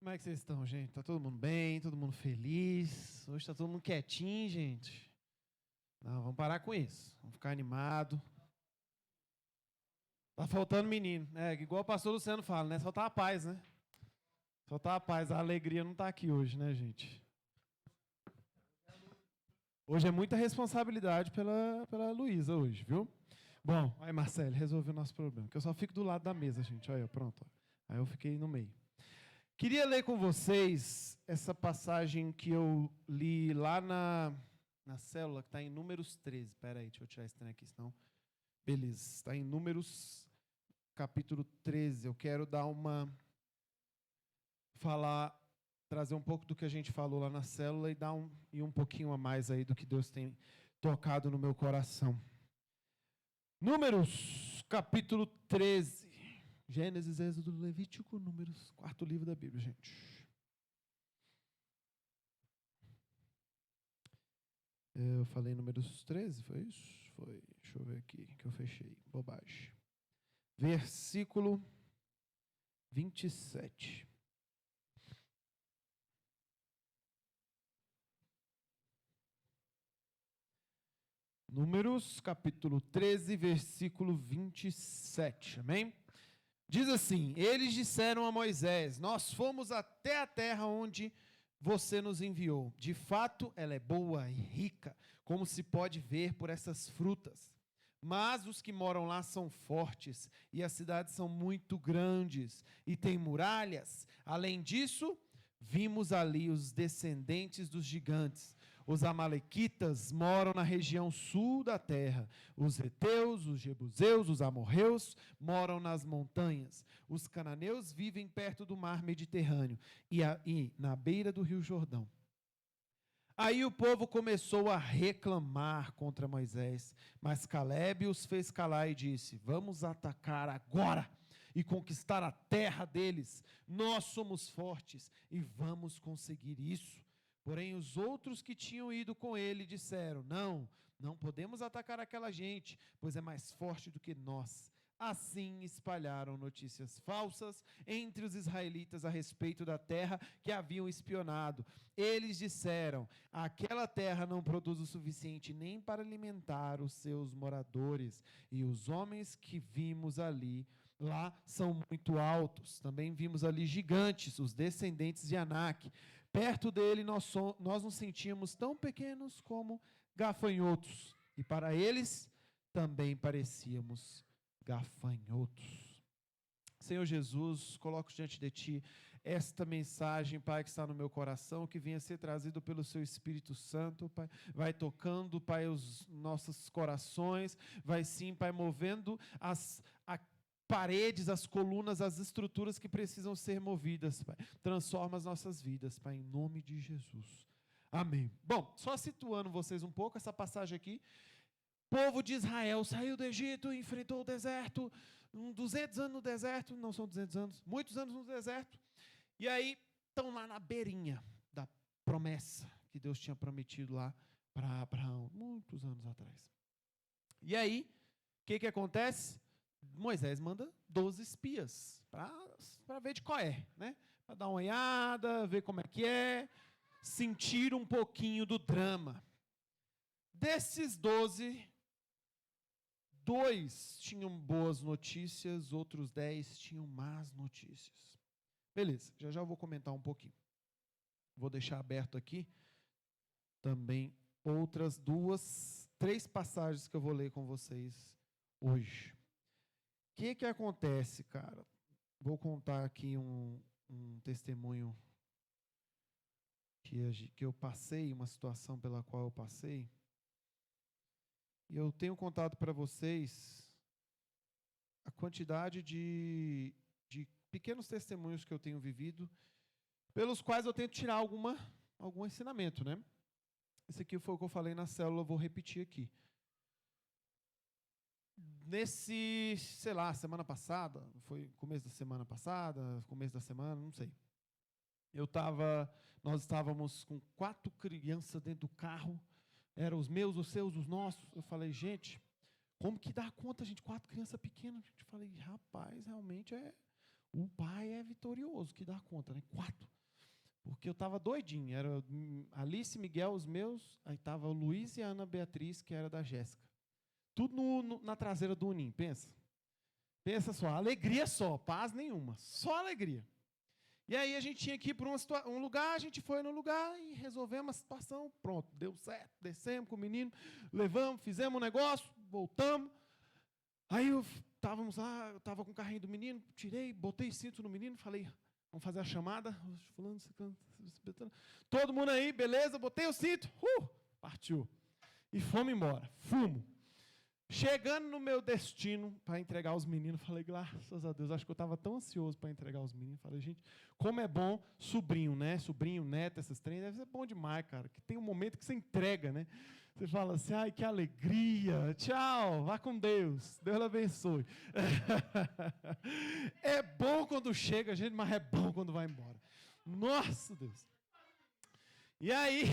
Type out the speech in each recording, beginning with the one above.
Como é que vocês estão, gente? Tá todo mundo bem? Todo mundo feliz? Hoje tá todo mundo quietinho, gente. Não, vamos parar com isso. Vamos ficar animado. Tá faltando menino. É, igual o pastor Luciano fala, né? Só tá a paz, né? Só tá a paz. A alegria não tá aqui hoje, né, gente? Hoje é muita responsabilidade pela Luísa hoje, viu? Bom, aí, Marcelo, resolveu o nosso problema. Que eu só fico do lado da mesa, gente. Olha, pronto. Aí eu fiquei no meio. Queria ler com vocês essa passagem que eu li lá na célula, que está em Números 13. Espera aí, deixa eu tirar esse trem aqui, senão... Beleza, está em Números, capítulo 13. Eu quero trazer um pouco do que a gente falou lá na célula e um pouquinho a mais aí do que Deus tem tocado no meu coração. Números, capítulo 13. Gênesis, Êxodo, Levítico, Números, quarto livro da Bíblia, gente. Eu falei Números 13, foi isso? Foi. Deixa eu ver aqui, que eu fechei. Bobagem. Versículo 27. Números, capítulo 13, versículo 27. Amém? Diz assim: eles disseram a Moisés: nós fomos até a terra onde você nos enviou. De fato, ela é boa e rica, como se pode ver por essas frutas. Mas os que moram lá são fortes, e as cidades são muito grandes, e têm muralhas. Além disso, vimos ali os descendentes dos gigantes. Os amalequitas moram na região sul da terra. Os heteus, os jebuseus, os amorreus moram nas montanhas. Os cananeus vivem perto do mar Mediterrâneo e na beira do rio Jordão. Aí o povo começou a reclamar contra Moisés, mas Calebe os fez calar e disse: vamos atacar agora e conquistar a terra deles. Nós somos fortes e vamos conseguir isso. Porém, os outros que tinham ido com ele disseram: não podemos atacar aquela gente, pois é mais forte do que nós. Assim espalharam notícias falsas entre os israelitas a respeito da terra que haviam espionado. Eles disseram: aquela terra não produz o suficiente nem para alimentar os seus moradores, e os homens que vimos lá são muito altos. Também vimos ali gigantes, os descendentes de Anak. Perto dele nós nos sentíamos tão pequenos como gafanhotos, e para eles também parecíamos gafanhotos. Senhor Jesus, coloco diante de Ti esta mensagem, Pai, que está no meu coração, que venha ser trazido pelo Seu Espírito Santo, Pai. Vai tocando, Pai, os nossos corações, vai sim, Pai, movendo as paredes, as colunas, as estruturas que precisam ser movidas, Pai. Transforma as nossas vidas, Pai, em nome de Jesus. Amém. Bom, só situando vocês um pouco, essa passagem aqui, o povo de Israel saiu do Egito, enfrentou o deserto, 200 anos no deserto, não são 200 anos, muitos anos no deserto, e aí estão lá na beirinha da promessa que Deus tinha prometido lá para Abraão, muitos anos atrás. E aí, o que acontece? Moisés manda 12 espias para ver de qual é, né? Para dar uma olhada, ver como é que é, sentir um pouquinho do drama. Desses 12, 2 tinham boas notícias, outros 10 tinham más notícias. Beleza, já vou comentar um pouquinho. Vou deixar aberto aqui também outras 3 passagens que eu vou ler com vocês hoje. O que acontece, cara? Vou contar aqui um testemunho que eu passei, uma situação pela qual eu passei. E eu tenho contado para vocês a quantidade de pequenos testemunhos que eu tenho vivido, pelos quais eu tento tirar algum ensinamento, né? Esse aqui foi o que eu falei na célula, eu vou repetir aqui. Semana passada, foi começo da semana passada, começo da semana, não sei. Nós estávamos com 4 crianças dentro do carro, eram os meus, os seus, os nossos. Eu falei, gente, como que dá conta, gente? 4 crianças pequenas. Eu falei, rapaz, realmente O pai é vitorioso, que dá conta, né? 4. Porque eu estava doidinho. Era Alice, Miguel, os meus. Aí estava o Luiz e a Ana Beatriz, que era da Jéssica. Tudo na traseira do Unim, pensa. Pensa só, alegria só, paz nenhuma. Só alegria. E aí a gente tinha que ir para um lugar, a gente foi no lugar e resolvemos a situação. Pronto, deu certo. Descemos com o menino, levamos, fizemos um negócio, voltamos. Aí estávamos lá, eu estava com o carrinho do menino, tirei, botei cinto no menino, falei, vamos fazer a chamada. Fulano, todo mundo aí, beleza, botei o cinto, partiu. E fomos embora, fumo. Chegando no meu destino para entregar os meninos, falei, graças a Deus, acho que eu estava tão ansioso para entregar os meninos. Falei, gente, como é bom sobrinho, né? Sobrinho, neto, essas três, deve ser bom demais, cara. Que tem um momento que você entrega, né? Você fala assim, ai, que alegria, tchau, vá com Deus, Deus lhe abençoe. É bom quando chega, gente, mas é bom quando vai embora. Nossa, Deus. E aí,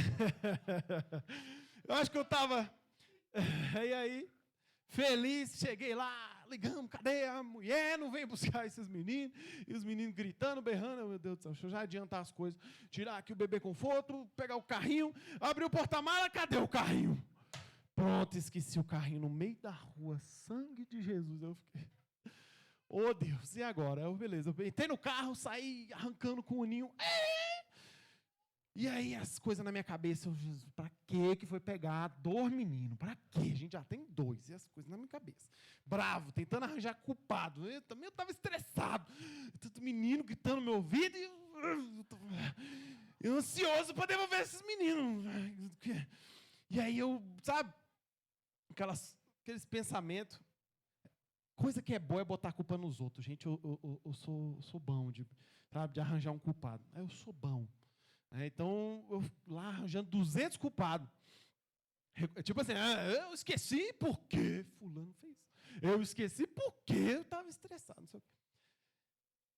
eu acho que eu estava, e aí, feliz, cheguei lá, ligamos, cadê a mulher? Não vem buscar esses meninos. E os meninos gritando, berrando. Meu Deus do céu, deixa eu já adiantar as coisas. Tirar aqui o bebê conforto, pegar o carrinho, abrir o porta-mala, cadê o carrinho? Pronto, esqueci o carrinho no meio da rua. Sangue de Jesus. Eu fiquei, oh Deus, e agora? Beleza, eu entrei no carro, saí arrancando com o ninho. E aí as coisas na minha cabeça, Jesus, pra que foi pegar 2 meninos? Pra quê? A gente já tem 2, e as coisas na minha cabeça. Bravo, tentando arranjar culpado. Eu também estava estressado. Tanto menino gritando no meu ouvido e eu ansioso para devolver esses meninos. E aí eu, sabe, aqueles pensamentos. Coisa que é boa é botar a culpa nos outros. Gente, eu sou bom de arranjar um culpado. Eu sou bom. Então, eu lá arranjando 200 culpados. Tipo assim, eu esqueci porque fulano fez. Eu esqueci porque eu estava estressado. Não sei o quê.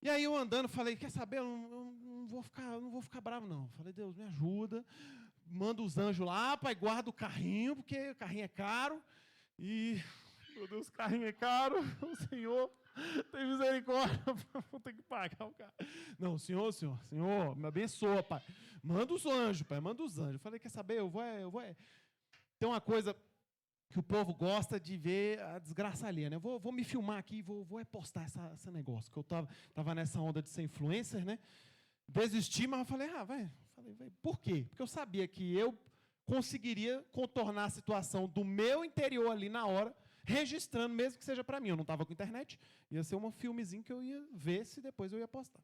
E aí eu andando, falei, quer saber, eu não vou ficar bravo, não. Falei, Deus, me ajuda. Manda os anjos lá, pai, guarda o carrinho, porque o carrinho é caro. E, meu Deus, o carrinho é caro. O Senhor tem misericórdia, vou ter que pagar o carro. Não, senhor, me abençoa, pai. Manda os anjos, pai, manda os anjos. Eu falei, quer saber, eu vou. Tem uma coisa que o povo gosta de ver a desgraça ali, né? Vou me filmar aqui, vou postar esse negócio, que eu tava nessa onda de ser influencer, né? Desisti, mas eu falei, vai. Por quê? Porque eu sabia que eu conseguiria contornar a situação do meu interior ali na hora, registrando, mesmo que seja para mim. Eu não estava com internet, ia ser um filmezinho que eu ia ver se depois eu ia postar.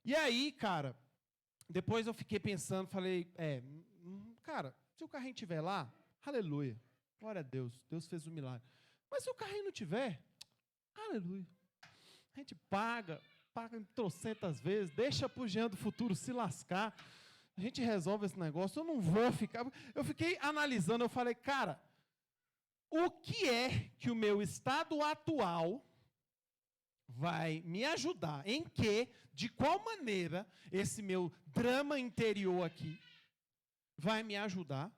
E aí, cara, depois eu fiquei pensando, falei, cara, se o carrinho estiver lá, aleluia, glória a Deus, Deus fez um milagre. Mas se o carrinho não tiver, aleluia, a gente paga trocentas vezes, deixa pro Jean do futuro se lascar, a gente resolve esse negócio, eu não vou ficar... Eu fiquei analisando, eu falei, cara, o que é que o meu estado atual vai me ajudar? Em que, de qual maneira, esse meu drama interior aqui vai me ajudar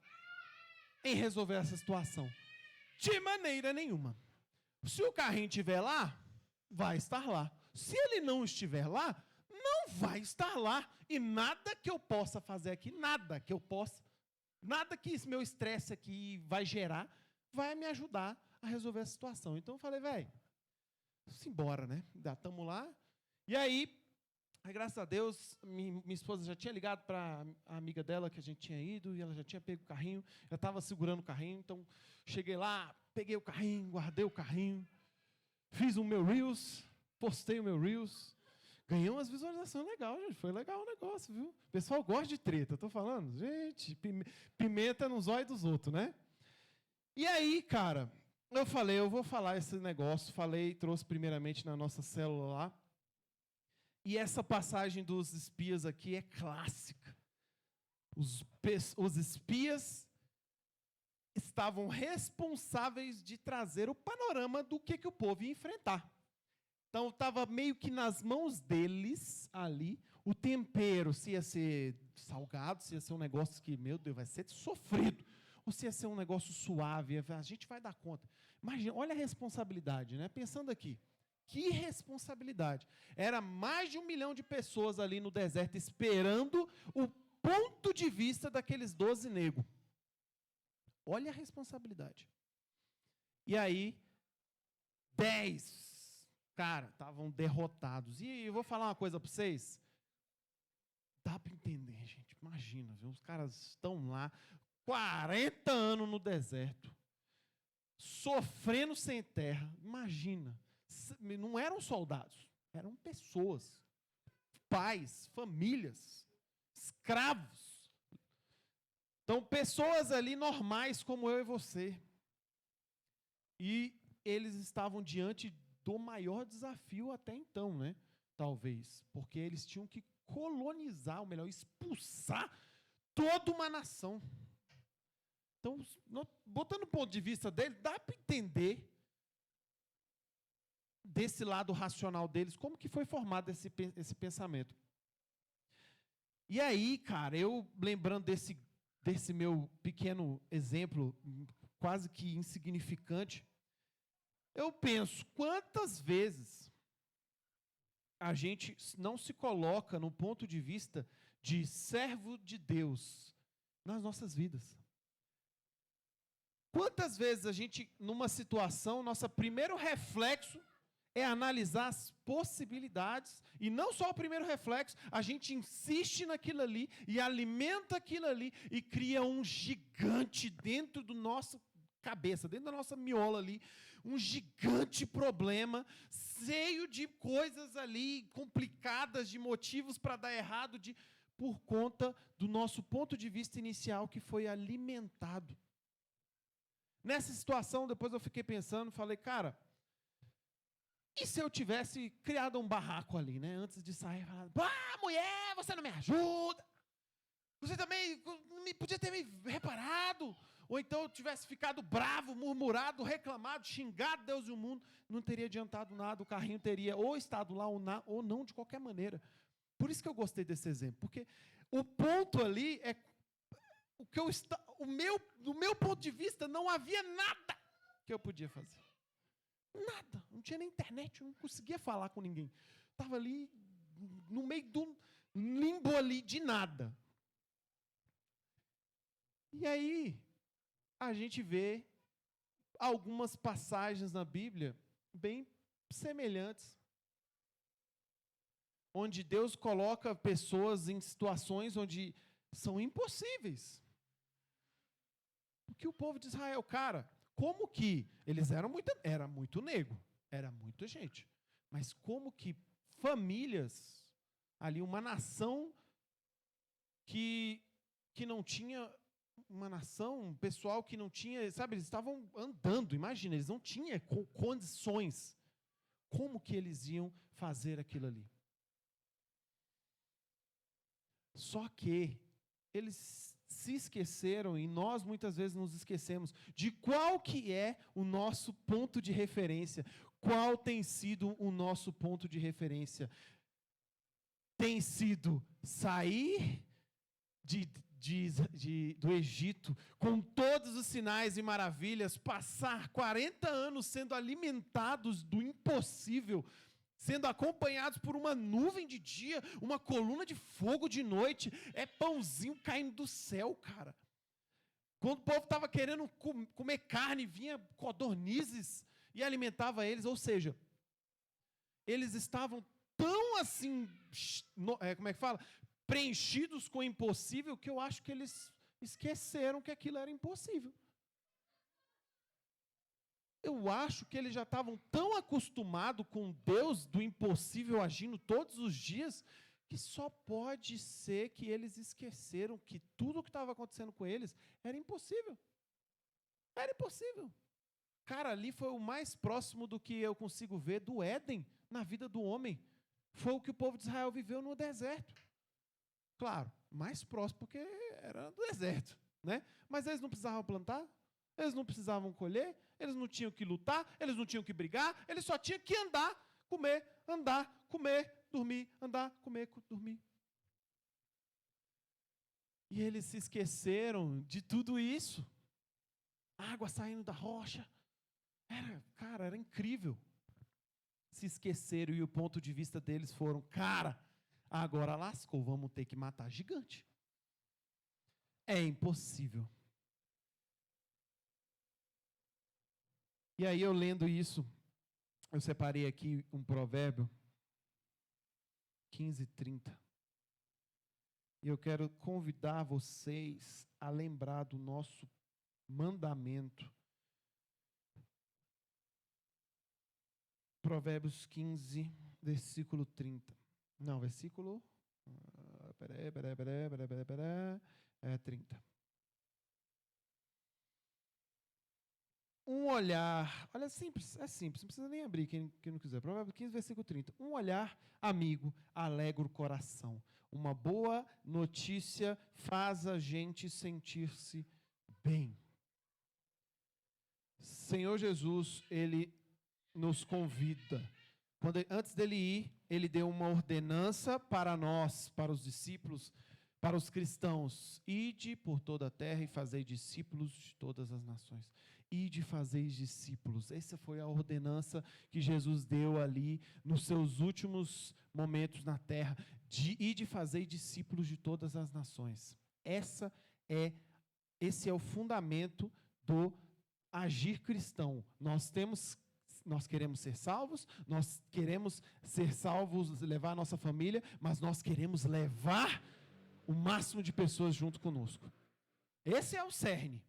em resolver essa situação? De maneira nenhuma. Se o carrinho estiver lá, vai estar lá. Se ele não estiver lá, não vai estar lá. E nada que eu possa fazer aqui, nada que esse meu estresse aqui vai gerar, vai me ajudar a resolver a situação. Então eu falei, vamos embora, né? Já estamos lá. E aí, graças a Deus, minha esposa já tinha ligado para a amiga dela que a gente tinha ido, e ela já tinha pego o carrinho, já estava segurando o carrinho, então cheguei lá, peguei o carrinho, guardei o carrinho, fiz o meu Reels, postei o meu Reels, ganhei umas visualizações legais, gente, foi legal o negócio, viu? O pessoal gosta de treta, estou falando, gente, pimenta nos olhos dos outros, né? E aí, cara, eu falei, eu vou falar esse negócio, trouxe primeiramente na nossa célula lá, e essa passagem dos espias aqui é clássica. Os espias estavam responsáveis de trazer o panorama do que o povo ia enfrentar. Então, estava meio que nas mãos deles ali, o tempero, se ia ser salgado, se ia ser um negócio que, meu Deus, vai ser sofrido, ou se ia ser um negócio suave, a gente vai dar conta. Imagina, olha a responsabilidade, né? Pensando aqui, Que responsabilidade. Era mais de 1 milhão de pessoas ali no deserto esperando o ponto de vista daqueles 12 negros. Olha a responsabilidade. E aí, 10, cara, estavam derrotados. E eu vou falar uma coisa para vocês. Dá para entender, gente. Imagina, viu? Os caras estão lá, 40 anos no deserto, sofrendo sem terra. Imagina. Não eram soldados, eram pessoas, pais, famílias, escravos. Então, pessoas ali normais como eu e você. E eles estavam diante do maior desafio até então, né? Talvez, porque eles tinham que colonizar, ou melhor, expulsar toda uma nação. Então, botando o ponto de vista dele, dá para entender desse lado racional deles, como que foi formado esse pensamento. E aí, cara, eu lembrando desse meu pequeno exemplo, quase que insignificante, eu penso, quantas vezes a gente não se coloca no ponto de vista de servo de Deus nas nossas vidas? Quantas vezes a gente, numa situação, nosso primeiro reflexo é analisar as possibilidades, e não só o primeiro reflexo, a gente insiste naquilo ali, e alimenta aquilo ali, e cria um gigante dentro do nosso cabeça, dentro da nossa miola ali, um gigante problema, cheio de coisas ali, complicadas, de motivos para dar errado, por conta do nosso ponto de vista inicial, que foi alimentado. Nessa situação, depois eu fiquei pensando, falei, cara, e se eu tivesse criado um barraco ali, né? Antes de sair, falando, mulher, você não me ajuda. Você também podia ter me reparado. Ou então eu tivesse ficado bravo, murmurado, reclamado, xingado Deus e o mundo. Não teria adiantado nada, o carrinho teria ou estado lá ou não, de qualquer maneira. Por isso que eu gostei desse exemplo. Porque o ponto ali é, do meu ponto de vista, não havia nada que eu podia fazer. Nada, não tinha nem internet, eu não conseguia falar com ninguém. Estava ali, no meio do limbo ali, de nada. E aí, a gente vê algumas passagens na Bíblia bem semelhantes, onde Deus coloca pessoas em situações onde são impossíveis. Porque o povo de Israel, cara, como que eles era muito negro, era muita gente, mas como que famílias, ali uma nação que não tinha, uma nação, um pessoal que não tinha, sabe, eles estavam andando, imagina, eles não tinham condições, como que eles iam fazer aquilo ali? Só que eles se esqueceram, e nós muitas vezes nos esquecemos, de qual que é o nosso ponto de referência. Qual tem sido o nosso ponto de referência? Tem sido sair do Egito, com todos os sinais e maravilhas, passar 40 anos sendo alimentados do impossível, sendo acompanhados por uma nuvem de dia, uma coluna de fogo de noite, é pãozinho caindo do céu, cara. Quando o povo estava querendo comer carne, vinha codornizes e alimentava eles, ou seja, eles estavam tão assim, como é que fala? Preenchidos com o impossível, que eu acho que eles esqueceram que aquilo era impossível. Eu acho que eles já estavam tão acostumados com Deus do impossível agindo todos os dias, que só pode ser que eles esqueceram que tudo o que estava acontecendo com eles era impossível. Era impossível. Cara, ali foi o mais próximo do que eu consigo ver do Éden na vida do homem. Foi o que o povo de Israel viveu no deserto. Claro, mais próximo porque era do deserto, né? Mas eles não precisavam plantar, eles não precisavam colher, eles não tinham que lutar, eles não tinham que brigar, eles só tinham que andar, comer, dormir, andar, comer, dormir. E eles se esqueceram de tudo isso. Água saindo da rocha. Era incrível. se esqueceram e o ponto de vista deles foram, cara, agora lascou, vamos ter que matar gigante. É impossível. E aí eu lendo isso, eu separei aqui um provérbio, 15:30. E eu quero convidar vocês a lembrar do nosso mandamento. Provérbios 15, versículo 30. Não, versículo... Peraí. 30. Um olhar, olha, é simples, não precisa nem abrir, quem não quiser. Provérbios 15, versículo 30. Um olhar amigo alegra o coração. Uma boa notícia faz a gente sentir-se bem. Senhor Jesus, Ele nos convida. Antes dele ir, Ele deu uma ordenança para nós, para os discípulos, para os cristãos. Ide por toda a terra e fazei discípulos de todas as nações. Ide e fazeis discípulos. Essa foi a ordenança que Jesus deu ali nos seus últimos momentos na terra. Ide e fazei discípulos de todas as nações. Esse é o fundamento do agir cristão. Nós queremos ser salvos, levar a nossa família, mas nós queremos levar o máximo de pessoas junto conosco. Esse é o cerne.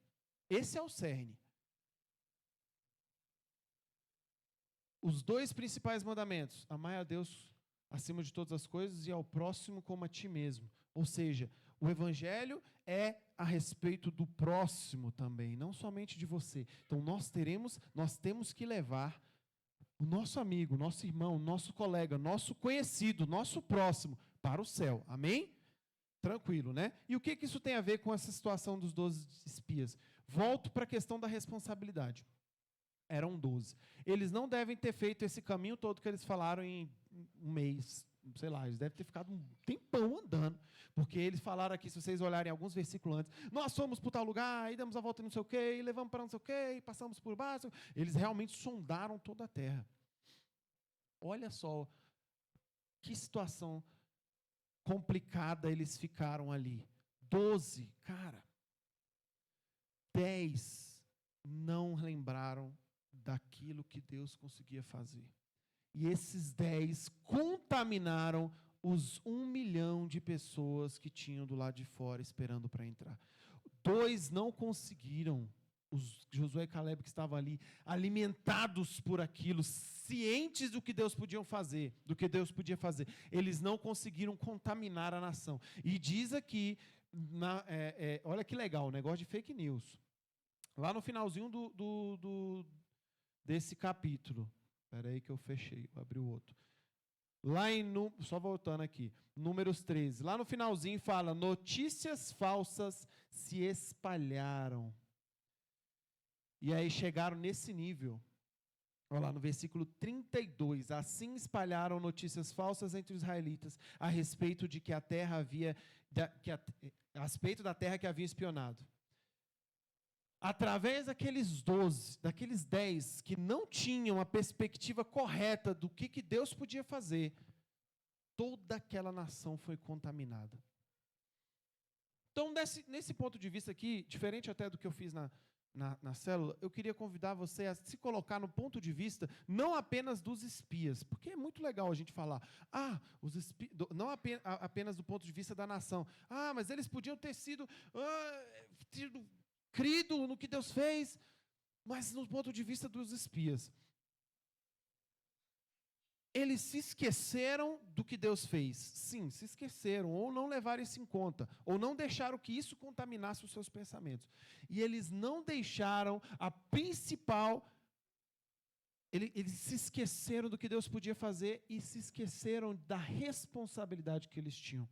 Os 2 principais mandamentos: amar a Deus acima de todas as coisas e ao próximo como a ti mesmo. Ou seja, o evangelho é a respeito do próximo também, não somente de você. Então nós temos que levar o nosso amigo, nosso irmão, nosso colega, nosso conhecido, nosso próximo para o céu. Amém? Tranquilo, né? E o que isso tem a ver com essa situação dos 12 espias? Volto para a questão da responsabilidade. Eram 12. Eles não devem ter feito esse caminho todo que eles falaram em um mês, sei lá, eles devem ter ficado um tempão andando, porque eles falaram aqui, se vocês olharem alguns versículos antes, nós fomos para tal lugar, aí damos a volta em não sei o quê, e levamos para não sei o quê, e passamos por baixo. Eles realmente sondaram toda a terra. Olha só que situação complicada eles ficaram ali. 12, cara. 10 não lembraram daquilo que Deus conseguia fazer. E esses 10 contaminaram os 1 milhão de pessoas que tinham do lado de fora esperando para entrar. 2 não conseguiram. Os Josué e Caleb que estavam ali, alimentados por aquilo, cientes do que Deus podia fazer, eles não conseguiram contaminar a nação. E diz aqui, olha que legal, o negócio de fake news. Lá no finalzinho desse capítulo, espera aí que eu fechei, vou abrir o outro. Só voltando aqui, Números 13, lá no finalzinho fala, notícias falsas se espalharam. E aí chegaram nesse nível. Olha lá no versículo 32. Assim espalharam notícias falsas entre os israelitas a respeito de que a terra havia a respeito da terra que havia espionado. Através daqueles 10 que não tinham a perspectiva correta do que Deus podia fazer, toda aquela nação foi contaminada. Então, nesse ponto de vista aqui, diferente até do que eu fiz na célula, eu queria convidar você a se colocar no ponto de vista não apenas dos espias, porque é muito legal a gente falar, não apenas do ponto de vista da nação, mas eles podiam ter sido crido no que Deus fez, mas no ponto de vista dos espias. Eles se esqueceram do que Deus fez. Sim, se esqueceram, ou não levaram isso em conta, ou não deixaram que isso contaminasse os seus pensamentos. E eles não deixaram a principal... Eles se esqueceram do que Deus podia fazer e se esqueceram da responsabilidade que eles tinham.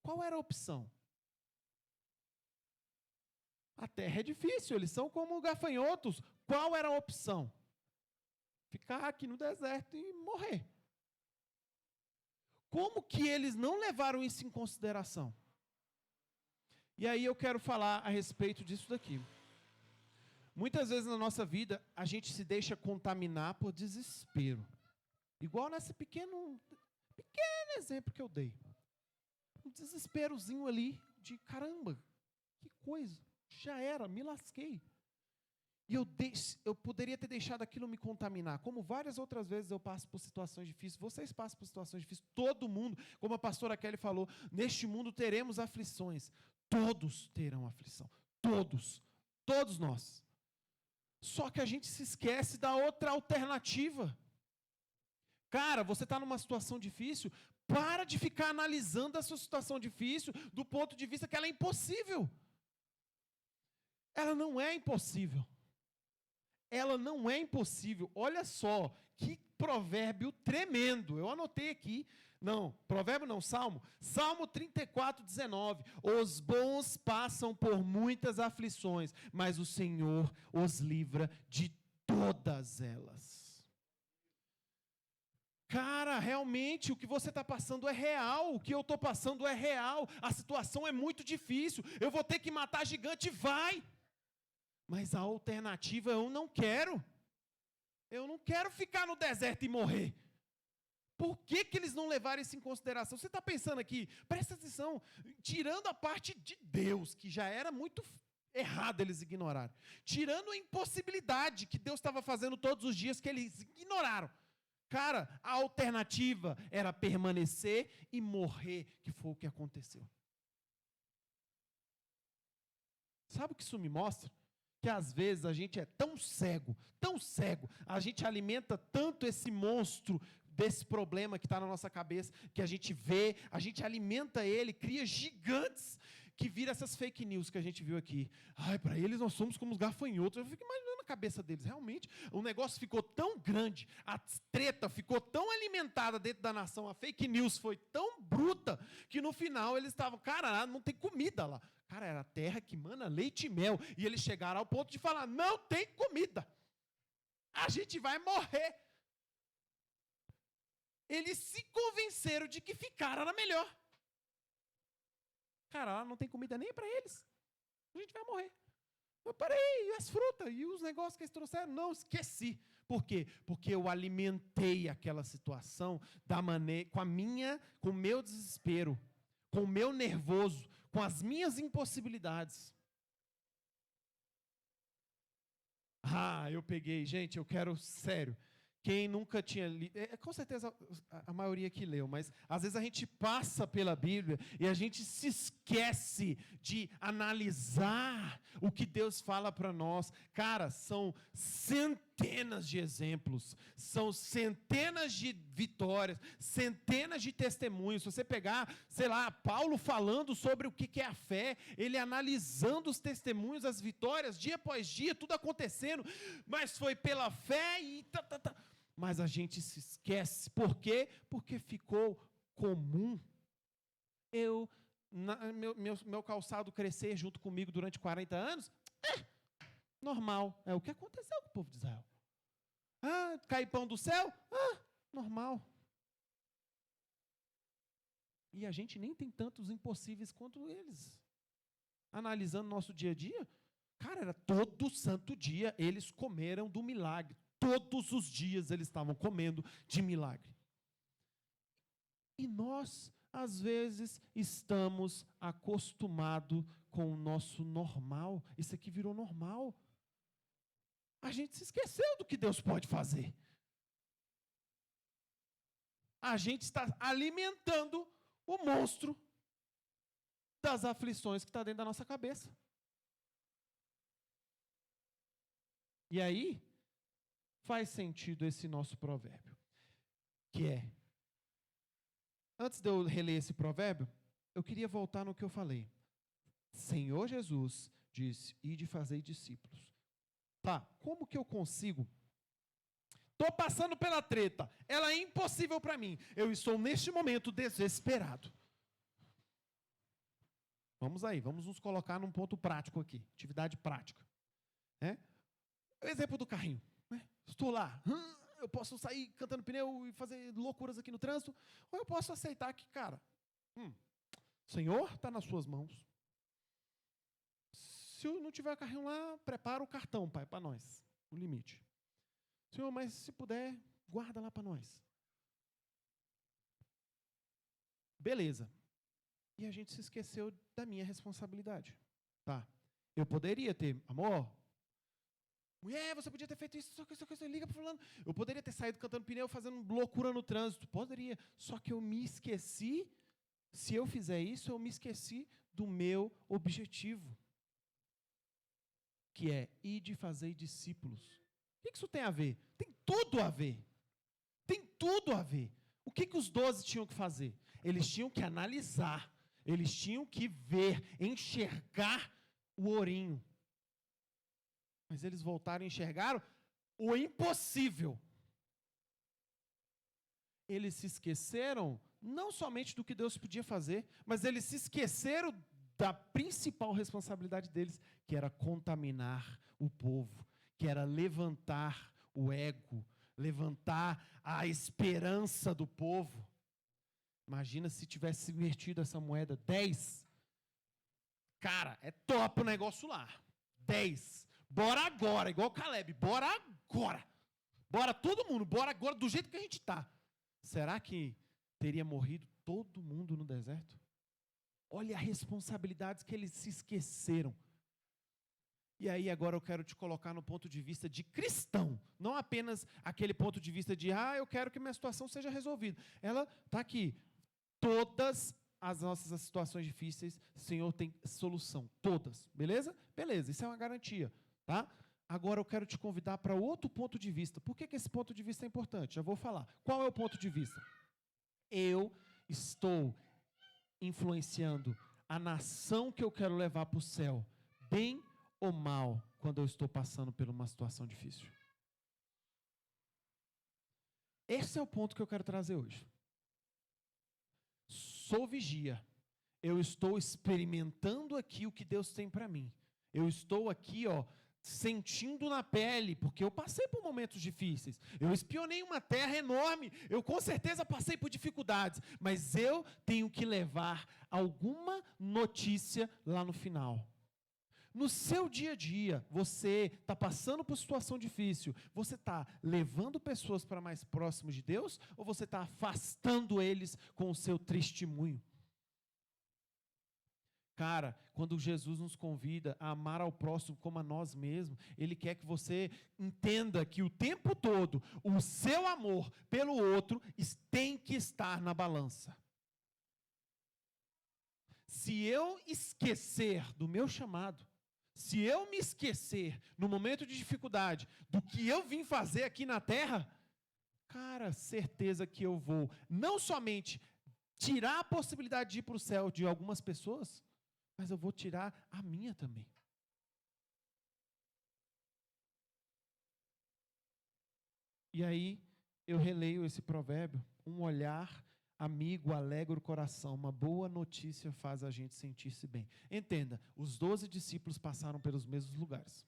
Qual era a opção? A terra é difícil, eles são como gafanhotos. Qual era a opção? Ficar aqui no deserto e morrer. Como que eles não levaram isso em consideração? E aí eu quero falar a respeito disso daqui. Muitas vezes na nossa vida, a gente se deixa contaminar por desespero. Igual nesse pequeno exemplo que eu dei. Um desesperozinho ali de caramba, que coisa, já era, me lasquei. E eu poderia ter deixado aquilo me contaminar, como várias outras vezes eu passo por situações difíceis, vocês passam por situações difíceis, todo mundo, como a pastora Kelly falou, neste mundo teremos aflições, todos terão aflição, todos nós. Só que a gente se esquece da outra alternativa. Cara, você está numa situação difícil, para de ficar analisando a sua situação difícil do ponto de vista que ela é impossível. Ela não é impossível. Ela não é impossível. Olha só, que provérbio tremendo. Eu anotei aqui. Não, provérbio não, Salmo. Salmo 34, 19. Os bons passam por muitas aflições, mas o Senhor os livra de todas elas. Cara, realmente o que você está passando é real, o que eu estou passando é real, a situação é muito difícil, eu vou ter que matar gigante, vai! Mas a alternativa eu não quero ficar no deserto e morrer. Por que eles não levaram isso em consideração? Você está pensando aqui, presta atenção, tirando a parte de Deus, que já era muito errado eles ignorarem, tirando a impossibilidade que Deus estava fazendo todos os dias que eles ignoraram. Cara, a alternativa era permanecer e morrer, que foi o que aconteceu. Sabe o que isso me mostra? Que às vezes a gente é tão cego, a gente alimenta tanto esse monstro desse problema que está na nossa cabeça, que a gente vê, a gente alimenta ele, cria gigantes, que vira essas fake news que a gente viu aqui. Ai, para eles nós somos como os gafanhotos. Eu fico imaginando a cabeça deles. Realmente, o negócio ficou tão grande, a treta ficou tão alimentada dentro da nação, a fake news foi tão bruta, que no final eles estavam, cara, não tem comida lá. Cara, era a terra que mana leite e mel. E eles chegaram ao ponto de falar, não tem comida. A gente vai morrer. Eles se convenceram de que ficar era melhor. Cara, lá não tem comida nem para eles. A gente vai morrer. Eu parei, e as frutas, e os negócios que eles trouxeram? Não, esqueci. Por quê? Porque eu alimentei aquela situação com o meu desespero, com o meu nervoso, com as minhas impossibilidades. Eu peguei, gente, eu quero, sério, quem nunca tinha lido, com certeza a maioria que leu, mas às vezes a gente passa pela Bíblia e a gente se esquece de analisar o que Deus fala para nós. Cara, são centenas de exemplos, são centenas de vitórias, centenas de testemunhos. Se você pegar, sei lá, Paulo falando sobre o que é a fé, ele analisando os testemunhos, as vitórias, dia após dia, tudo acontecendo, mas foi pela fé e Mas a gente se esquece. Por quê? Porque ficou comum. Meu calçado crescer junto comigo durante 40 anos, normal. É o que aconteceu com o povo de Israel. Cair pão do céu? Normal. E a gente nem tem tantos impossíveis quanto eles. Analisando nosso dia a dia, cara, era todo santo dia eles comeram do milagre. Todos os dias eles estavam comendo de milagre. E nós, às vezes, estamos acostumados com o nosso normal. Isso aqui virou normal. A gente se esqueceu do que Deus pode fazer. A gente está alimentando o monstro das aflições que está dentro da nossa cabeça. E aí, faz sentido esse nosso provérbio, que é, antes de eu reler esse provérbio, eu queria voltar no que eu falei. Senhor Jesus disse, ide fazer discípulos. Tá, como que eu consigo? Estou passando pela treta, ela é impossível para mim, eu estou neste momento desesperado. Vamos aí, vamos nos colocar num ponto prático aqui, atividade prática. O exemplo do carrinho. Estou lá, eu posso sair cantando pneu e fazer loucuras aqui no trânsito, ou eu posso aceitar que, cara, Senhor, está nas suas mãos. Se eu não tiver carrinho lá, prepara o cartão, Pai, para nós, o limite. Senhor, mas se puder, guarda lá para nós. Beleza. E a gente se esqueceu da minha responsabilidade. Tá. Eu poderia ter, amor, mulher, você podia ter feito isso, só que liga para fulano. Eu poderia ter saído cantando pneu, fazendo loucura no trânsito. Poderia. Só que eu me esqueci. Se eu fizer isso, eu me esqueci do meu objetivo, que é ir de fazer discípulos. O que isso tem a ver? Tem tudo a ver. Tem tudo a ver. O que os 12 tinham que fazer? Eles tinham que analisar. Eles tinham que ver, enxergar o ourinho. Mas eles voltaram e enxergaram o impossível. Eles se esqueceram não somente do que Deus podia fazer, mas eles se esqueceram da principal responsabilidade deles, que era contaminar o povo, que era levantar o ego, levantar a esperança do povo. Imagina se tivesse invertido essa moeda 10. Cara, é top o negócio lá. 10. Bora agora, igual o Caleb. Bora agora. Bora todo mundo, bora agora do jeito que a gente está. Será que teria morrido todo mundo no deserto? Olha as responsabilidades que eles se esqueceram. E aí agora eu quero te colocar no ponto de vista de cristão. Não apenas aquele ponto de vista de, eu quero que minha situação seja resolvida. Ela está aqui. Todas as nossas situações difíceis, o Senhor tem solução. Todas. Beleza? Beleza, isso é uma garantia. Tá? Agora eu quero te convidar para outro ponto de vista. Por que esse ponto de vista é importante? Já vou falar. Qual é o ponto de vista? Eu estou influenciando a nação que eu quero levar para o céu, bem ou mal, quando eu estou passando por uma situação difícil. Esse é o ponto que eu quero trazer hoje. Sou vigia. Eu estou experimentando aqui o que Deus tem para mim. Eu estou aqui, sentindo na pele, porque eu passei por momentos difíceis. Eu espionei uma terra enorme. Eu com certeza passei por dificuldades, mas eu tenho que levar alguma notícia lá no final. No seu dia a dia, você está passando por situação difícil, você está levando pessoas para mais próximos de Deus ou você está afastando eles com o seu testemunho? Cara, quando Jesus nos convida a amar ao próximo como a nós mesmos, Ele quer que você entenda que o tempo todo o seu amor pelo outro tem que estar na balança. Se eu esquecer do meu chamado, se eu me esquecer no momento de dificuldade do que eu vim fazer aqui na terra, cara, certeza que eu vou não somente tirar a possibilidade de ir para o céu de algumas pessoas, mas eu vou tirar a minha também. E aí, eu releio esse provérbio, um olhar amigo alegra o coração, uma boa notícia faz a gente sentir-se bem. Entenda, os 12 discípulos passaram pelos mesmos lugares.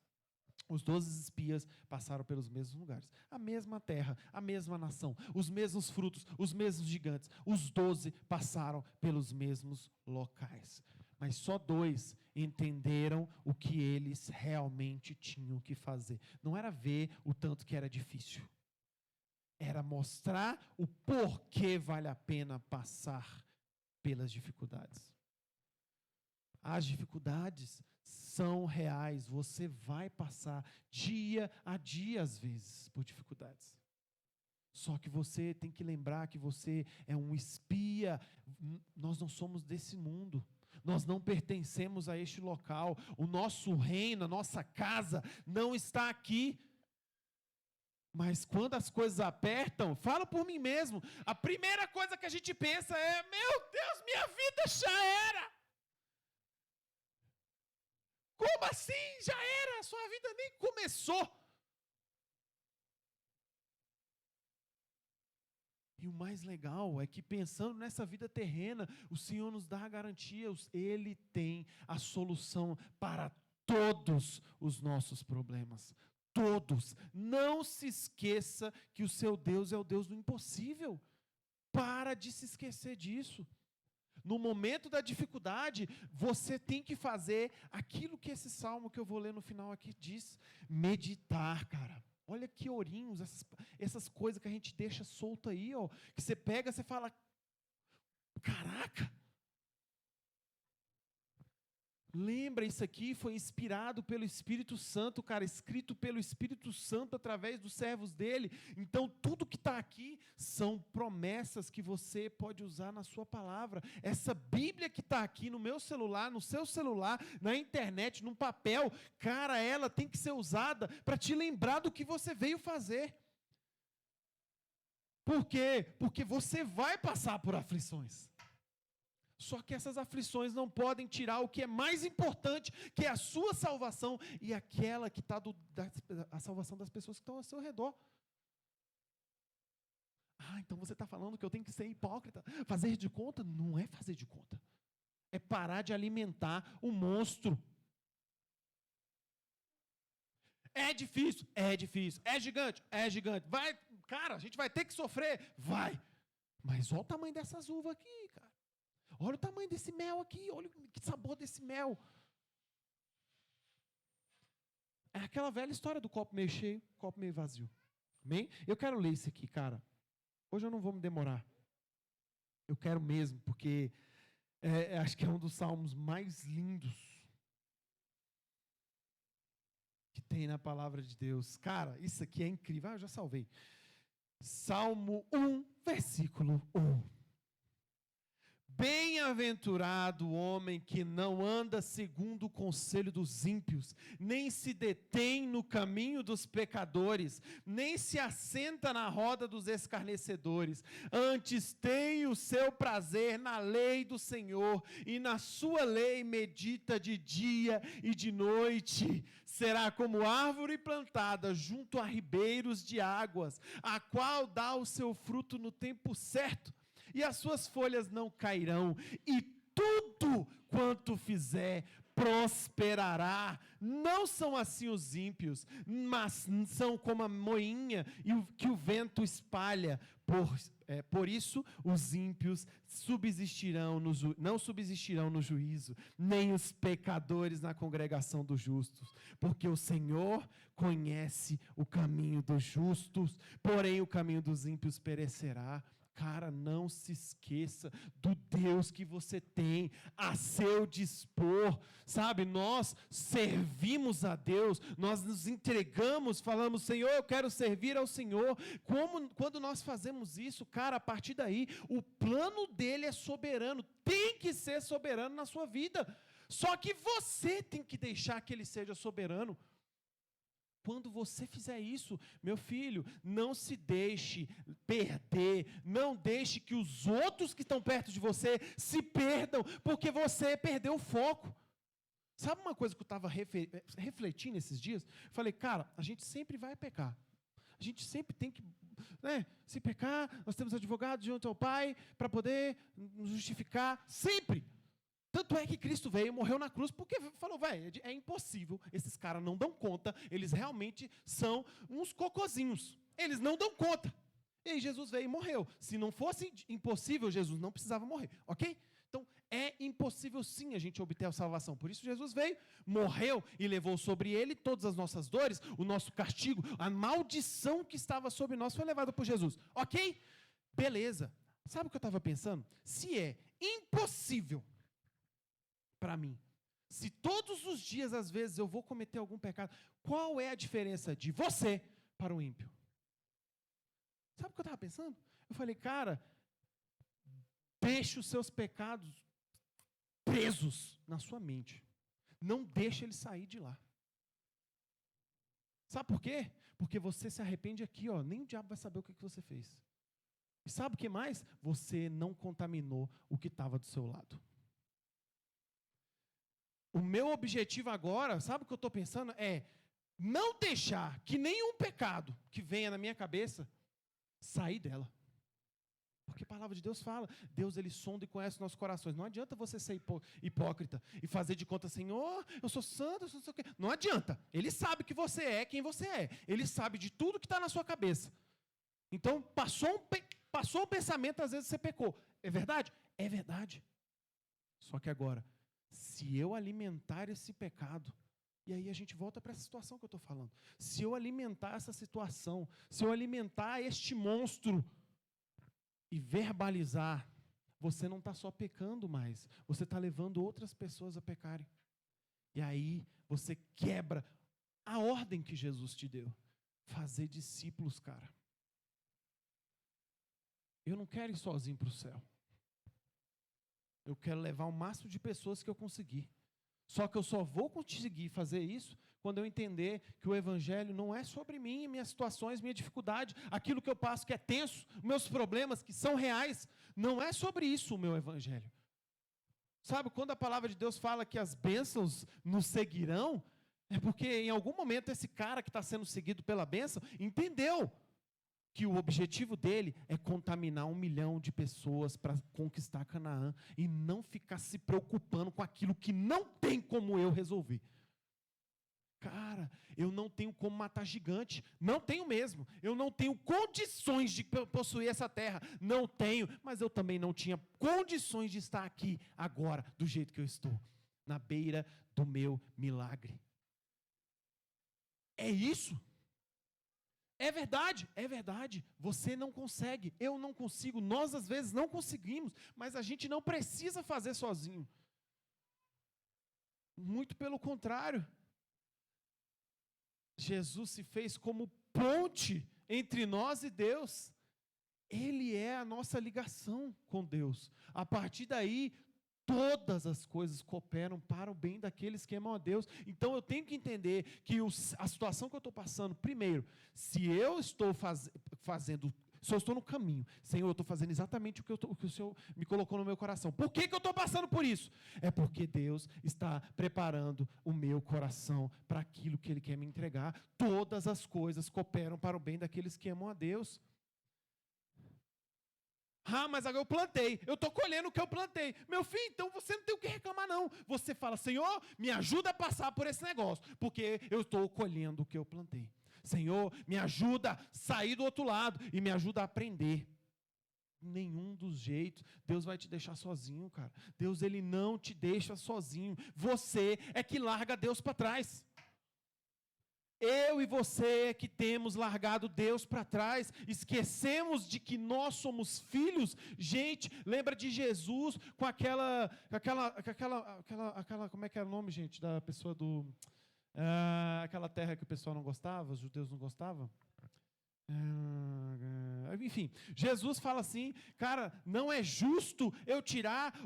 Os 12 espias passaram pelos mesmos lugares. A mesma terra, a mesma nação, os mesmos frutos, os mesmos gigantes. Os 12 passaram pelos mesmos locais. Mas só 2 entenderam o que eles realmente tinham que fazer. Não era ver o tanto que era difícil. Era mostrar o porquê vale a pena passar pelas dificuldades. As dificuldades são reais. Você vai passar dia a dia, às vezes, por dificuldades. Só que você tem que lembrar que você é um espia. Nós não somos desse mundo. Nós não pertencemos a este local. O nosso reino, a nossa casa não está aqui. Mas quando as coisas apertam, falo por mim mesmo, a primeira coisa que a gente pensa é: meu Deus, minha vida já era. Como assim? Já era? Sua vida nem começou. E o mais legal é que pensando nessa vida terrena, o Senhor nos dá a garantia, Ele tem a solução para todos os nossos problemas. Todos. Não se esqueça que o seu Deus é o Deus do impossível. Para de se esquecer disso. No momento da dificuldade, você tem que fazer aquilo que esse salmo que eu vou ler no final aqui diz. Meditar, cara. Olha que ourinhos, essas coisas que a gente deixa solta aí, que você pega, você fala, Caraca! Lembra, isso aqui foi inspirado pelo Espírito Santo, cara, escrito pelo Espírito Santo através dos servos dele. Então, tudo que está aqui são promessas que você pode usar na sua palavra. Essa Bíblia que está aqui no meu celular, no seu celular, na internet, num papel, cara, ela tem que ser usada para te lembrar do que você veio fazer. Por quê? Porque você vai passar por aflições. Só que essas aflições não podem tirar o que é mais importante, que é a sua salvação e aquela que está a salvação das pessoas que estão ao seu redor. Ah, então você está falando que eu tenho que ser hipócrita, fazer de conta? Não é fazer de conta. É parar de alimentar o monstro. É difícil? É difícil. É gigante? É gigante. Vai, cara, a gente vai ter que sofrer? Vai. Mas olha o tamanho dessas uvas aqui, cara. Olha o tamanho desse mel aqui, olha que sabor desse mel. É aquela velha história do copo meio cheio, copo meio vazio. Amém? Eu quero ler isso aqui, cara. Hoje eu não vou me demorar. Eu quero mesmo, porque acho que é um dos salmos mais lindos que tem na palavra de Deus. Cara, isso aqui é incrível. Ah, eu já salvei. Salmo 1, versículo 1. Bem-aventurado o homem que não anda segundo o conselho dos ímpios, nem se detém no caminho dos pecadores, nem se assenta na roda dos escarnecedores. Antes tem o seu prazer na lei do Senhor, e na sua lei medita de dia e de noite. Será como árvore plantada junto a ribeiros de águas, a qual dá o seu fruto no tempo certo, e as suas folhas não cairão, e tudo quanto fizer prosperará. Não são assim os ímpios, mas são como a moinha que o vento espalha. Por isso os ímpios não subsistirão no juízo, nem os pecadores na congregação dos justos, porque o Senhor conhece o caminho dos justos, porém o caminho dos ímpios perecerá. Cara, não se esqueça do Deus que você tem a seu dispor, sabe? Nós servimos a Deus, nós nos entregamos, falamos, Senhor, eu quero servir ao Senhor. Quando nós fazemos isso, cara, a partir daí, o plano dele é soberano, tem que ser soberano na sua vida. Só que você tem que deixar que ele seja soberano. Quando você fizer isso, meu filho, não se deixe perder, não deixe que os outros que estão perto de você se perdam, porque você perdeu o foco. Sabe uma coisa que eu estava refletindo esses dias? Falei, cara, a gente sempre vai pecar. A gente sempre tem que, se pecar, nós temos advogado junto ao Pai para poder nos justificar, sempre. Tanto é que Cristo veio e morreu na cruz, porque falou, é impossível, esses caras não dão conta, eles realmente são uns cocozinhos, eles não dão conta. E aí Jesus veio e morreu. Se não fosse impossível, Jesus não precisava morrer, ok? Então, é impossível sim a gente obter a salvação. Por isso Jesus veio, morreu e levou sobre ele todas as nossas dores, o nosso castigo, a maldição que estava sobre nós foi levada por Jesus, ok? Beleza. Sabe o que eu estava pensando? Se é impossível para mim, se todos os dias, às vezes, eu vou cometer algum pecado, qual é a diferença de você para o ímpio? Sabe o que eu estava pensando? Eu falei, cara, deixe os seus pecados presos na sua mente. Não deixe eles sair de lá. Sabe por quê? Porque você se arrepende aqui, ó, nem o diabo vai saber o que você fez. E sabe o que mais? Você não contaminou o que estava do seu lado. O meu objetivo agora, sabe o que eu estou pensando? É não deixar que nenhum pecado que venha na minha cabeça sair dela. Porque a palavra de Deus fala, Deus ele sonda e conhece os nossos corações. Não adianta você ser hipócrita e fazer de conta, Senhor, eu sou santo, eu sou não sei o quê. Não adianta. Ele sabe que você é quem você é. Ele sabe de tudo que está na sua cabeça. Então, passou o pensamento, às vezes você pecou. É verdade? É verdade. Só que agora, se eu alimentar esse pecado, e aí a gente volta para essa situação que eu estou falando. Se eu alimentar essa situação, se eu alimentar este monstro e verbalizar, você não está só pecando mais, você está levando outras pessoas a pecarem. E aí você quebra a ordem que Jesus te deu. Fazer discípulos, cara. Eu não quero ir sozinho para o céu. Eu quero levar o máximo de pessoas que eu conseguir. Só que eu só vou conseguir fazer isso quando eu entender que o evangelho não é sobre mim, minhas situações, minha dificuldade, aquilo que eu passo que é tenso, meus problemas que são reais. Não é sobre isso o meu evangelho. Sabe, quando a palavra de Deus fala que as bênçãos nos seguirão, é porque em algum momento esse cara que está sendo seguido pela bênção entendeu que o objetivo dele é contaminar 1 milhão de pessoas para conquistar Canaã e não ficar se preocupando com aquilo que não tem como eu resolver. Cara, eu não tenho como matar gigante, não tenho mesmo, eu não tenho condições de possuir essa terra, não tenho, mas eu também não tinha condições de estar aqui agora, do jeito que eu estou, na beira do meu milagre. É isso? É verdade, você não consegue, eu não consigo, nós às vezes não conseguimos, mas a gente não precisa fazer sozinho. Muito pelo contrário. Jesus se fez como ponte entre nós e Deus. Ele é a nossa ligação com Deus. A partir daí, todas as coisas cooperam para o bem daqueles que amam a Deus. Então eu tenho que entender que a situação que eu estou passando, primeiro, se eu estou fazendo, se eu estou no caminho, Senhor, eu estou fazendo exatamente o que o Senhor me colocou no meu coração. Por que eu estou passando por isso? É porque Deus está preparando o meu coração para aquilo que Ele quer me entregar. Todas as coisas cooperam para o bem daqueles que amam a Deus. Ah, mas agora eu plantei, eu estou colhendo o que eu plantei. Meu filho, então você não tem o que reclamar não. Você fala, Senhor, me ajuda a passar por esse negócio, porque eu estou colhendo o que eu plantei. Senhor, me ajuda a sair do outro lado e me ajuda a aprender. Nenhum dos jeitos, Deus vai te deixar sozinho, cara. Deus, Ele não te deixa sozinho. Você é que larga Deus para trás. Eu e você é que temos largado Deus para trás, esquecemos de que nós somos filhos. Gente, lembra de Jesus com aquela, como é que era o nome, gente, da pessoa do... aquela terra que o pessoal não gostava, os judeus não gostavam. Enfim, Jesus fala assim, cara, não é justo eu tirar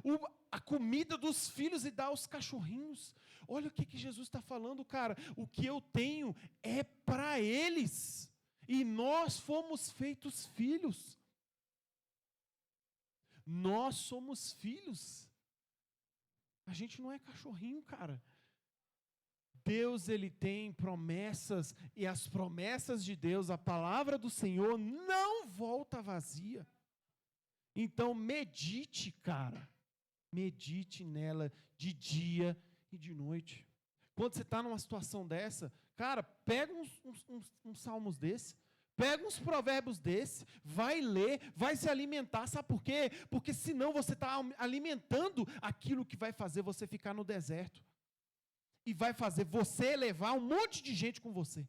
a comida dos filhos e dar aos cachorrinhos. Olha o que Jesus está falando, cara. O que eu tenho é para eles. E nós fomos feitos filhos. Nós somos filhos. A gente não é cachorrinho, cara. Deus, Ele tem promessas, e as promessas de Deus, a palavra do Senhor, não volta vazia. Então, medite, cara. Medite nela de dia e de noite. Quando você está numa situação dessa, cara, pega uns salmos desse, pega uns provérbios desse, vai ler, vai se alimentar. Sabe por quê? Porque senão você está alimentando aquilo que vai fazer você ficar no deserto. E vai fazer você levar um monte de gente com você.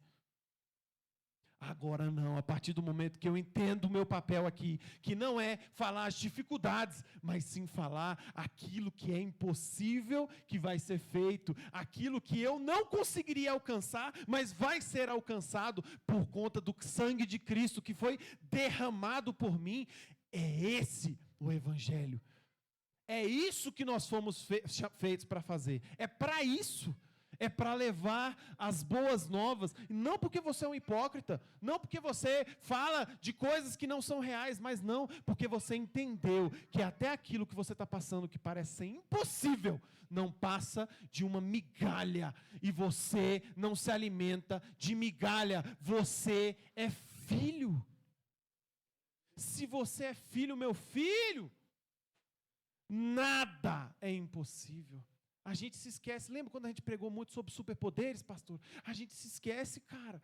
Agora não, a partir do momento que eu entendo o meu papel aqui, que não é falar as dificuldades, mas sim falar aquilo que é impossível que vai ser feito, aquilo que eu não conseguiria alcançar, mas vai ser alcançado por conta do sangue de Cristo que foi derramado por mim. É esse o Evangelho. É isso que nós fomos feitos para fazer. É para isso. É para levar as boas novas. Não porque você é um hipócrita. Não porque você fala de coisas que não são reais. Mas não porque você entendeu que até aquilo que você está passando, que parece ser impossível, não passa de uma migalha. E você não se alimenta de migalha. Você é filho. Se você é filho, meu filho, nada é impossível. A gente se esquece, lembra quando a gente pregou muito sobre superpoderes, pastor? A gente se esquece, cara.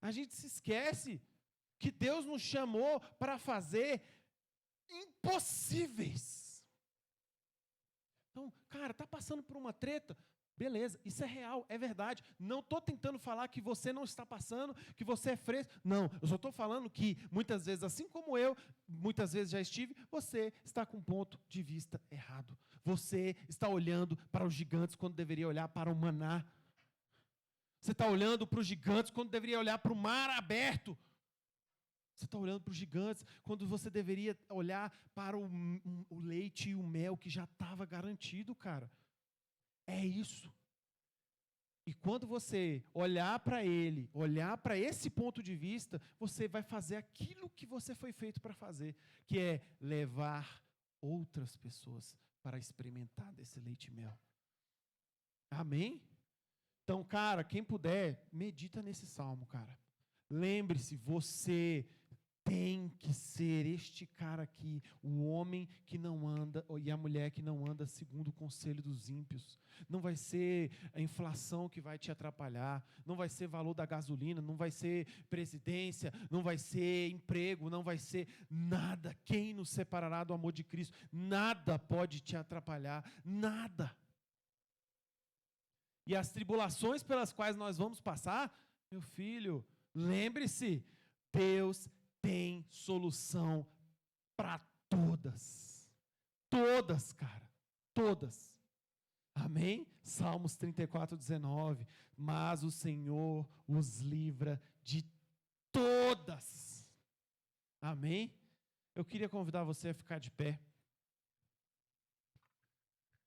A gente se esquece que Deus nos chamou para fazer impossíveis. Então, cara, tá passando por uma treta? Beleza, isso é real, é verdade. Não estou tentando falar que você não está passando, que você é fresco. Não, eu só estou falando que muitas vezes, assim como eu, muitas vezes já estive, você está com um ponto de vista errado. Você está olhando para os gigantes quando deveria olhar para o maná. Você está olhando para os gigantes quando deveria olhar para o mar aberto. Você está olhando para os gigantes quando você deveria olhar para o leite e o mel que já estava garantido, cara. É isso. E quando você olhar para ele, olhar para esse ponto de vista, você vai fazer aquilo que você foi feito para fazer, que é levar outras pessoas para experimentar desse leite e mel. Amém? Então, cara, quem puder, medita nesse salmo, cara. Lembre-se, você tem que ser este cara aqui, o homem que não anda, e a mulher que não anda segundo o conselho dos ímpios. Não vai ser a inflação que vai te atrapalhar, não vai ser valor da gasolina, não vai ser presidência, não vai ser emprego, não vai ser nada. Quem nos separará do amor de Cristo? Nada pode te atrapalhar, nada. E as tribulações pelas quais nós vamos passar, meu filho, lembre-se, Deus tem solução para todas. Todas, cara. Todas. Amém? Salmos 34, 19. Mas o Senhor os livra de todas. Amém? Eu queria convidar você a ficar de pé.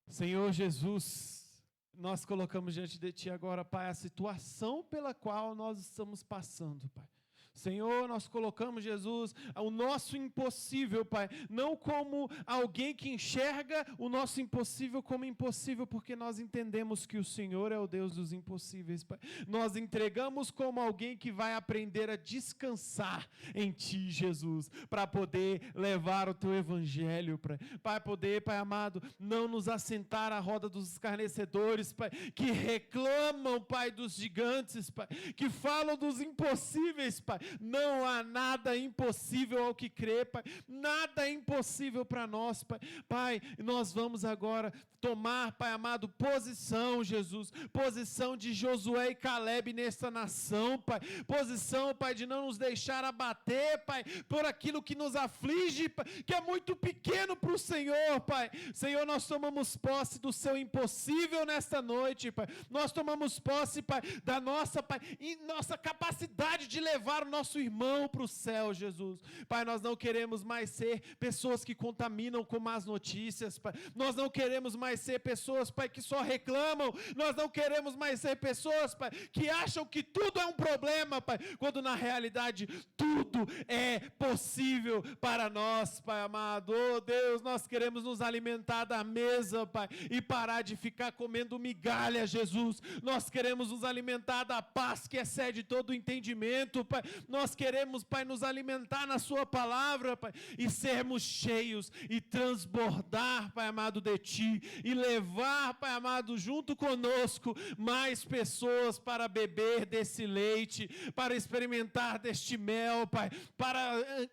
Senhor Jesus, nós colocamos diante de Ti agora, Pai, a situação pela qual nós estamos passando, Pai. Senhor, nós colocamos, Jesus, o nosso impossível, Pai, não como alguém que enxerga o nosso impossível como impossível, porque nós entendemos que o Senhor é o Deus dos impossíveis, Pai. Nós entregamos como alguém que vai aprender a descansar em Ti, Jesus, para poder levar o Teu Evangelho, Pai, poder, Pai amado, não nos assentar à roda dos escarnecedores, Pai, que reclamam, Pai, dos gigantes, Pai, que falam dos impossíveis, Pai. Não há nada impossível ao que crê, Pai. Nada é impossível para nós, Pai. Pai, nós vamos agora tomar, Pai amado, posição, Jesus. Posição de Josué e Calebe nessa nação, Pai. Posição, Pai, de não nos deixar abater, Pai, por aquilo que nos aflige, Pai, que é muito pequeno para o Senhor, Pai. Senhor, nós tomamos posse do Seu impossível nesta noite, Pai. Nós tomamos posse, Pai, da nossa, Pai, e nossa capacidade de levar o nosso irmão para o céu, Jesus. Pai, nós não queremos mais ser pessoas que contaminam com más notícias, Pai. Nós não queremos mais ser pessoas, Pai, que só reclamam. Nós não queremos mais ser pessoas, Pai, que acham que tudo é um problema, Pai, quando na realidade tudo é possível para nós, Pai amado. Oh, Deus, nós queremos nos alimentar da mesa, Pai, e parar de ficar comendo migalha, Jesus. Nós queremos nos alimentar da paz que excede todo o entendimento, Pai. Nós queremos, Pai, nos alimentar na Sua palavra, Pai, e sermos cheios e transbordar, Pai amado, de Ti, e levar, Pai amado, junto conosco, mais pessoas para beber desse leite, para experimentar deste mel, Pai, para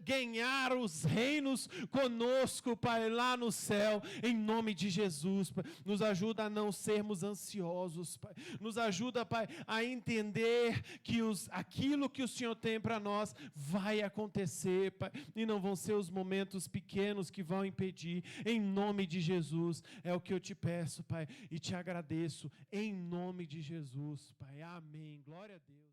ganhar os reinos conosco, Pai, lá no céu, em nome de Jesus, Pai. Nos ajuda a não sermos ansiosos, Pai. Nos ajuda, Pai, a entender que aquilo que o Senhor tem para nós vai acontecer, Pai, e não vão ser os momentos pequenos que vão impedir. Em nome de Jesus, é o que eu te peço, Pai, e te agradeço, em nome de Jesus, Pai. Amém. Glória a Deus.